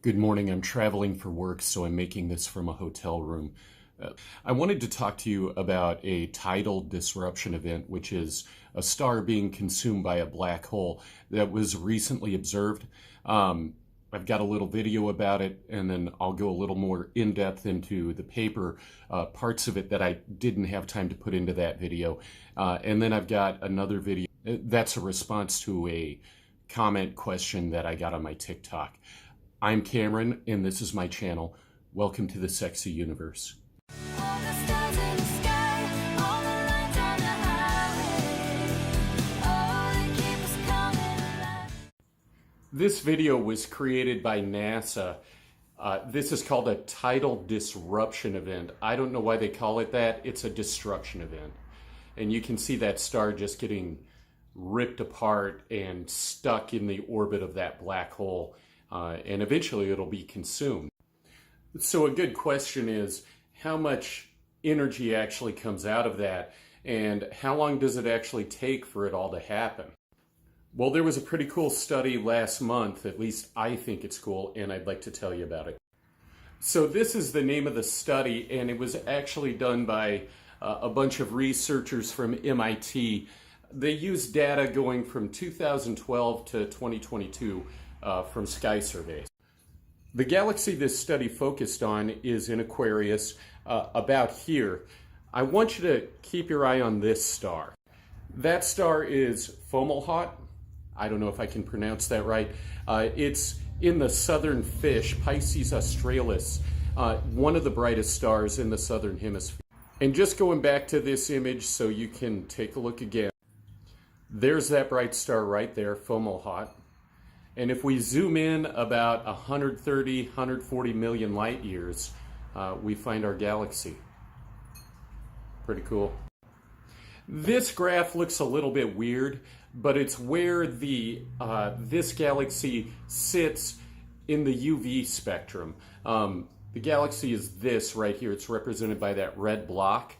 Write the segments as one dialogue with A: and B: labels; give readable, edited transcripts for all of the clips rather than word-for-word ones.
A: Good morning. I'm traveling for work, so I'm making this from a hotel room. I wanted to talk to you about a tidal disruption event, which is a star being consumed by a black hole that was recently observed. I've got a little video about it, and then I'll go a little more in depth into the paper, parts of it that I didn't have time to put into that video. And then I've got another video that's a response to a comment question that I got on my TikTok. I'm Cameron, and this is my channel. Welcome to the Sexy Universe. This video was created by NASA. This is called a tidal disruption event. I don't know why they call it that. It's a destruction event. And you can see that star just getting ripped apart and stuck in the orbit of that black hole. And eventually it'll be consumed. So a good question is, how much energy actually comes out of that, and how long does it actually take for it all to happen? Well, there was a pretty cool study last month, at least I think it's cool, and I'd like to tell you about it. So this is the name of the study, and it was actually done by a bunch of researchers from MIT. They used data going from 2012 to 2022 from sky surveys. The galaxy this study focused on is in Aquarius, about here. I want you to keep your eye on this star. That star is Fomalhaut. I don't know if I can pronounce that right. It's in the southern fish, Pisces australis, one of the brightest stars in the southern hemisphere. And just going back to this image so you can take a look again. There's that bright star right there, Fomalhaut. And if we zoom in about 130, 140 million light years, we find our galaxy. Pretty cool. This graph looks a little bit weird, but it's where this galaxy sits in the UV spectrum. The galaxy is this right here. It's represented by that red block.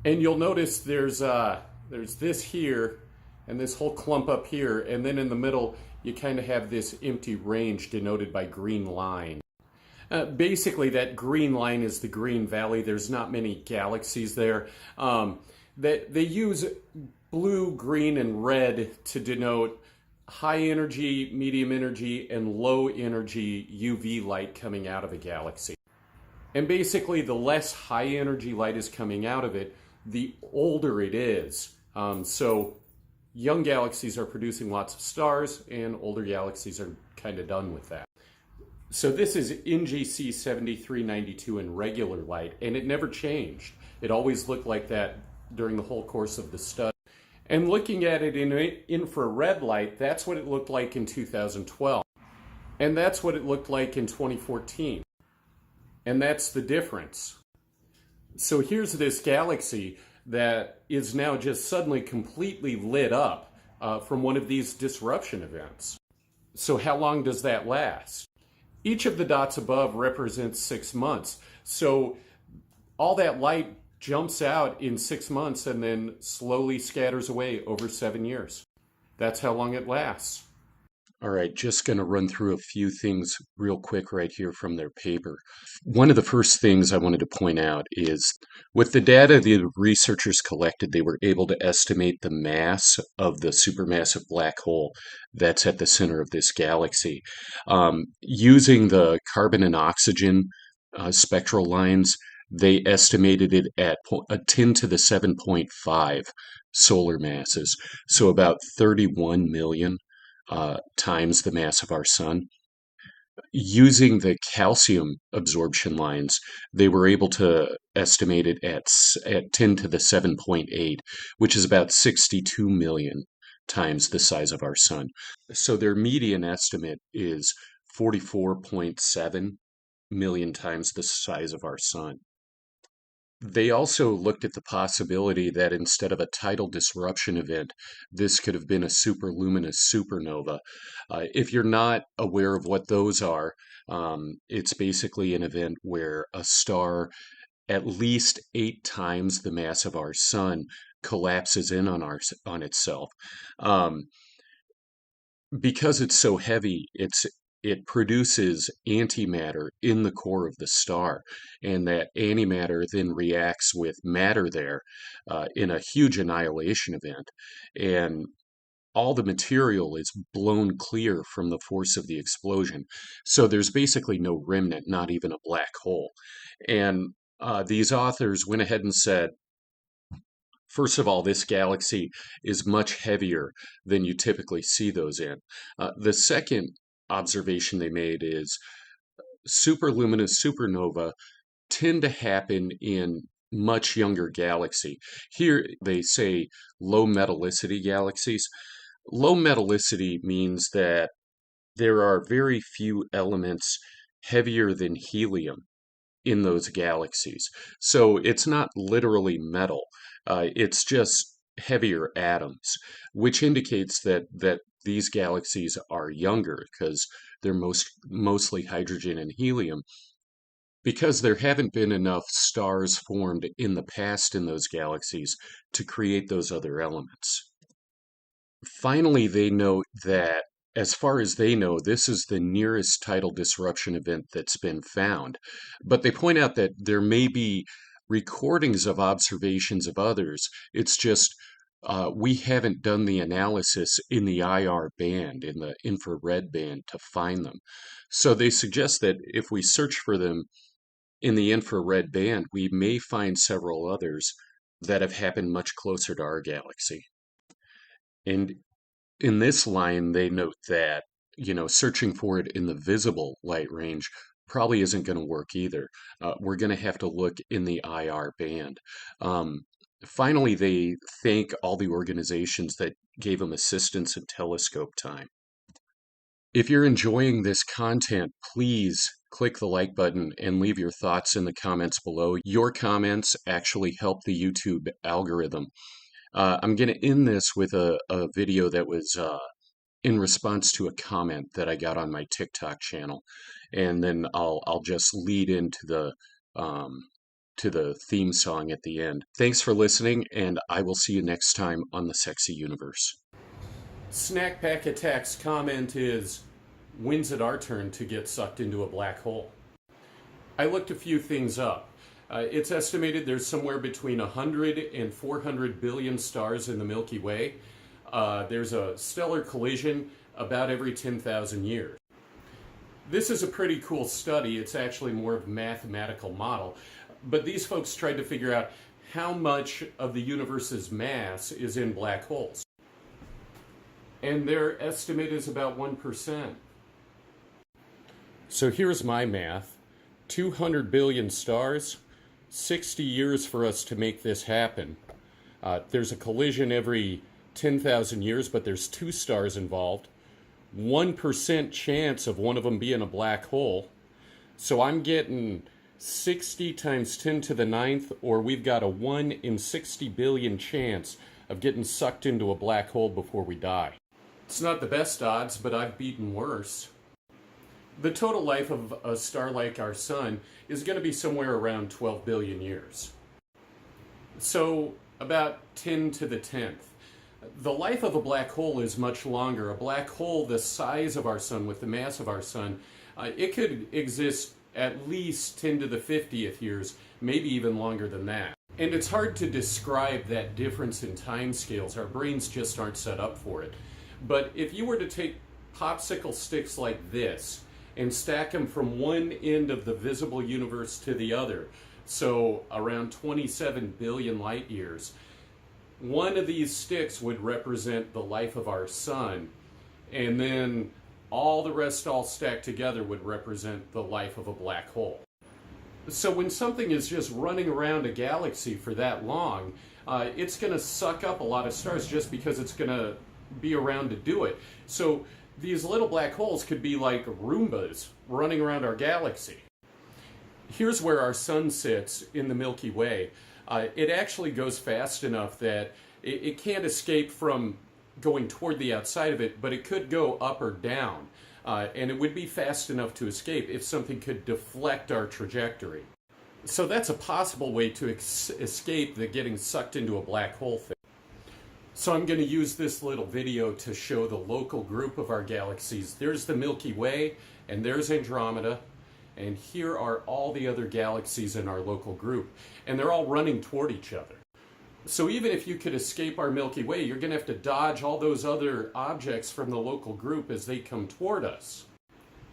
A: And you'll notice there's this here and this whole clump up here, and then in the middle you kind of have this empty range denoted by green line. Basically, that green line is the green valley. There's not many galaxies there. They use blue, green, and red to denote high energy, medium energy, and low energy UV light coming out of a galaxy. And basically, the less high energy light is coming out of it, the older it is. So young galaxies are producing lots of stars, and older galaxies are kind of done with that. So this is NGC 7392 in regular light, and it never changed. It always looked like that during the whole course of the study. And looking at it in infrared light, that's what it looked like in 2012. And that's what it looked like in 2014. And that's the difference. So here's this galaxy that is now just suddenly completely lit up from one of these disruption events. So how long does that last? Each of the dots above represents 6 months. So all that light jumps out in 6 months and then slowly scatters away over 7 years. That's how long it lasts. All right, just going to run through a few things real quick right here from their paper. One of the first things I wanted to point out is with the data the researchers collected, they were able to estimate the mass of the supermassive black hole that's at the center of this galaxy. Using the carbon and oxygen spectral lines, they estimated it at 10 to the 7.5 solar masses, so about 31 million times the mass of our sun. Using the calcium absorption lines, they were able to estimate it at 10 to the 7.8, which is about 62 million times the size of our sun. So their median estimate is 44.7 million times the size of our sun. They also looked at the possibility that instead of a tidal disruption event, this could have been a superluminous supernova. If you're not aware of what those are, it's basically an event where a star at least 8 times the mass of our sun collapses in on itself. Because it's so heavy, it's it produces antimatter in the core of the star, and that antimatter then reacts with matter there in a huge annihilation event. And all the material is blown clear from the force of the explosion. So there's basically no remnant, not even a black hole. And these authors went ahead and said, first of all, this galaxy is much heavier than you typically see those in. The second observation they made is superluminous supernova tend to happen in much younger galaxy. Here they say low metallicity galaxies. Low metallicity means that there are very few elements heavier than helium in those galaxies. So it's not literally metal. It's just heavier atoms, which indicates that these galaxies are younger because they're mostly hydrogen and helium. Because there haven't been enough stars formed in the past in those galaxies to create those other elements. Finally, they note that, as far as they know, this is the nearest tidal disruption event that's been found. But they point out that there may be recordings of observations of others. It's just we haven't done the analysis in the IR band, in the infrared band, to find them. So they suggest that if we search for them in the infrared band, we may find several others that have happened much closer to our galaxy. And in this line, they note that, searching for it in the visible light range probably isn't going to work either. We're going to have to look in the IR band. Finally, they thank all the organizations that gave them assistance and telescope time. If you're enjoying this content, please click the like button and leave your thoughts in the comments below. Your comments actually help the YouTube algorithm. I'm going to end this with a video that was in response to a comment that I got on my TikTok channel, and then I'll just lead into the theme song at the end. Thanks for listening, and I will see you next time on the Sexy Universe. Snack Pack Attack's comment is, when's it our turn to get sucked into a black hole? I looked a few things up. It's estimated there's somewhere between 100 and 400 billion stars in the Milky Way. There's a stellar collision about every 10,000 years. This is a pretty cool study. It's actually more of a mathematical model. But these folks tried to figure out how much of the universe's mass is in black holes. And their estimate is about 1%. So here's my math. 200 billion stars. 60 years for us to make this happen. There's a collision every 10,000 years, but there's 2 stars involved. 1% chance of one of them being a black hole. So I'm getting 60 times 10 to the 9th, or we've got a 1 in 60 billion chance of getting sucked into a black hole before we die. It's not the best odds, but I've beaten worse. The total life of a star like our sun is going to be somewhere around 12 billion years. So about 10 to the 10th. The life of a black hole is much longer. A black hole the size of our sun, with the mass of our sun, it could exist at least 10 to the 50th years, maybe even longer than that. And it's hard to describe that difference in time scales. Our brains just aren't set up for it. But if you were to take popsicle sticks like this and stack them from one end of the visible universe to the other, so around 27 billion light years, one of these sticks would represent the life of our sun, and then all the rest all stacked together would represent the life of a black hole. So when something is just running around a galaxy for that long, it's going to suck up a lot of stars just because it's going to be around to do it. So these little black holes could be like Roombas running around our galaxy. Here's where our sun sits in the Milky Way. It actually goes fast enough that it can't escape from going toward the outside of it, but it could go up or down. And it would be fast enough to escape if something could deflect our trajectory. So that's a possible way to escape the getting sucked into a black hole thing. So I'm going to use this little video to show the local group of our galaxies. There's the Milky Way, and there's Andromeda, and here are all the other galaxies in our local group, and they're all running toward each other. So even if you could escape our Milky Way, you're going to have to dodge all those other objects from the local group as they come toward us.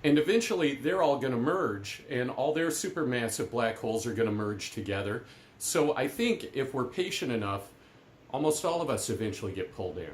A: And eventually they're all going to merge, and all their supermassive black holes are going to merge together. So I think if we're patient enough, almost all of us eventually get pulled in.